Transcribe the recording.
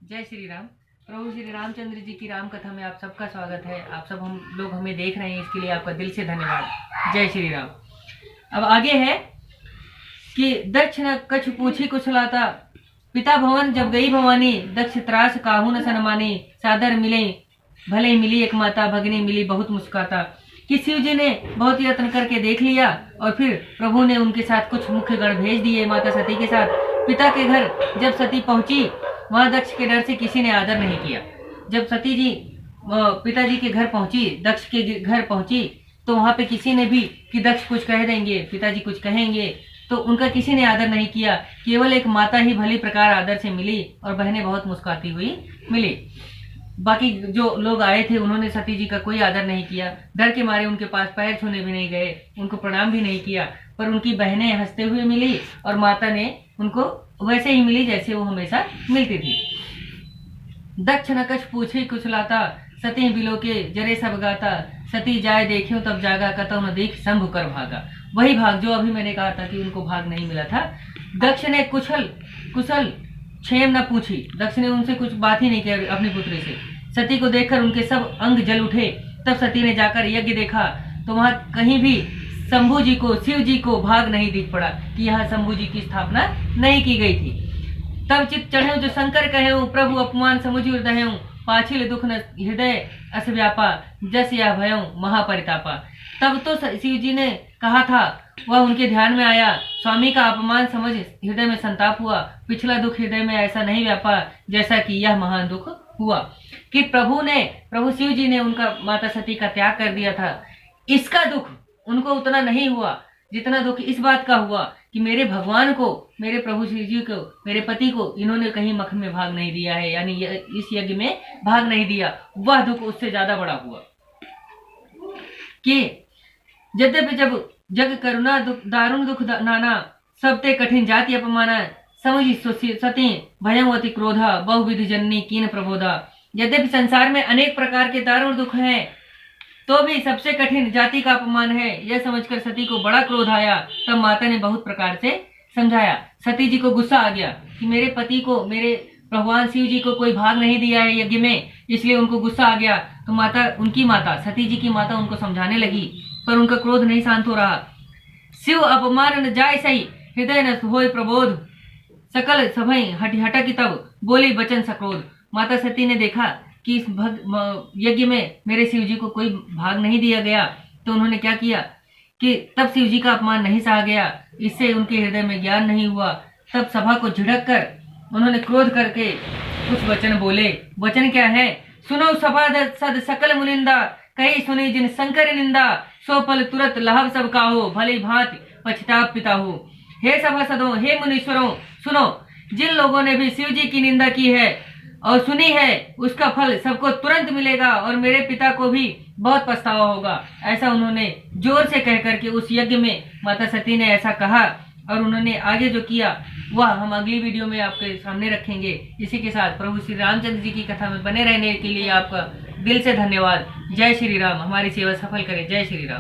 जय श्री राम। प्रभु श्री रामचंद्र जी की राम कथा में आप सबका स्वागत है। आप सब हम लोग हमें देख रहे हैं, इसके लिए आपका दिल से धन्यवाद। जय श्री राम। अब आगे है कि दक्ष न कछु पूछी कुशलाता, पिता भवन जब गई भवानी, दक्ष त्रास काहू न सनमानी, सादर मिले भले मिली एक माता, भगनी मिली बहुत मुस्काता। कि शिव जी ने बहुत यत्न करके देख लिया और फिर प्रभु ने उनके साथ कुछ मुख्य गण भेज दिए माता सती के साथ। पिता के घर जब सती पहुंची, वहां दक्ष के डर से किसी ने आदर नहीं किया। जब सती जी पिताजी के घर पहुंची, दक्ष के घर पहुंची, तो वहां पे किसी ने भी कि दक्ष कुछ कह देंगे, पिताजी कुछ कहेंगे, तो उनका किसी ने आदर नहीं किया। केवल एक माता ही भली प्रकार आदर से मिली और बहनें बहुत मुस्कुराती हुई मिली। बाकी जो लोग आए थे उन्होंने सती जी का कोई आदर नहीं किया। डर के मारे उनके पास पैर छूने भी नहीं गए, उनको प्रणाम भी नहीं किया। पर उनकी बहनें हंसते हुए मिली और माता ने उनको वैसे ही मिली जैसे वो हमेशा मिलती थी। दक्ष न कछ पूछे कुशलाता, सती बिलो के जरे सब गाता, सती जाए देखियो तब जागा, कतौ न देख शंभु कर भागा। वही भाग जो अभी मैंने कहा था कि उनको भाग नहीं मिला था। दक्ष ने कुशल क्षेम न पूछी, दक्ष ने उनसे कुछ बात ही नहीं की अपनी पुत्री से। सती को देखकर उनके सब अंग जल उठे। तब सती ने जाकर यज्ञ देखा तो वहां कहीं भी शंभू जी को, शिव जी को भाग नहीं दिख पड़ा कि यहाँ शंभू जी की स्थापना नहीं की गई थी। तब चित चढ़े जो शंकर कहे, प्रभु अपमान समुझ हृदय, पाछिल दुख न हृदय अस व्यापा, जस या भय महापरितापा। तब तो शिव जी ने कहा था, वह उनके ध्यान में आया। स्वामी का अपमान समझ हृदय में संताप हुआ। पिछला दुख हृदय में ऐसा नहीं व्यापा जैसा कि यह महान दुख हुआ कि प्रभु शिव जी ने उनका माता सती का त्याग कर दिया था। इसका दुख उनको उतना नहीं हुआ जितना दुख इस बात का हुआ कि मेरे भगवान को, मेरे प्रभु शिव जी को, मेरे पति को इन्होंने कहीं मखन में भाग नहीं दिया है, यानी इस यज्ञ में भाग नहीं दिया। वह दुख उससे ज्यादा बड़ा हुआ कि यद्यपि जब जग करुणा दारुण दुख नाना, सबते कठिन जाति अपमाना, समझी सती भयं अति क्रोधा, बहुविधि जननी कीन प्रबोधा। यद्यपि संसार में अनेक प्रकार के दारुण दुख हैं, तो भी सबसे कठिन जाति का अपमान है, यह समझकर सती को बड़ा क्रोध आया। तब माता ने बहुत प्रकार से समझाया। सती जी को गुस्सा आ गया कि मेरे पति को, मेरे भगवान शिव जी को कोई भाग नहीं दिया है यज्ञ में, इसलिए उनको गुस्सा आ गया। तो उनकी माता सती जी की माता उनको समझाने लगी, पर उनका क्रोध नहीं शांत हो रहा। शिव अपमान न जाय सही, हृदय न होय प्रबोध, सकल सभई हटकी तब बोली बचन सक्रोध। माता सती ने देखा कि इस यज्ञ में मेरे शिव जी को कोई भाग नहीं दिया गया, तो उन्होंने क्या किया कि तब शिव जी का अपमान नहीं सहा गया, इससे उनके हृदय में ज्ञान नहीं हुआ। तब सभा को झिड़क कर उन्होंने क्रोध करके कुछ वचन बोले। वचन क्या है? सुनो सभा सद सकल मुनिंदा, कही सुनी जिन शंकर निंदा, सो फल तुरंत लाभ सब काहो, भले भांति पछताप पिता हो। हे सभासदों, हे मुनीश्वरों, सुनो, जिन लोगों ने भी शिव जी की निंदा की है और सुनी है, उसका फल सबको तुरंत मिलेगा और मेरे पिता को भी बहुत पछतावा होगा। ऐसा उन्होंने जोर से कह करके उस यज्ञ में माता सती ने ऐसा कहा और उन्होंने आगे जो किया वह हम अगली वीडियो में आपके सामने रखेंगे। इसी के साथ प्रभु श्री रामचंद्र जी की कथा में बने रहने के लिए आपका दिल से धन्यवाद। जय श्री राम। हमारी सेवा सफल करें। जय श्री राम।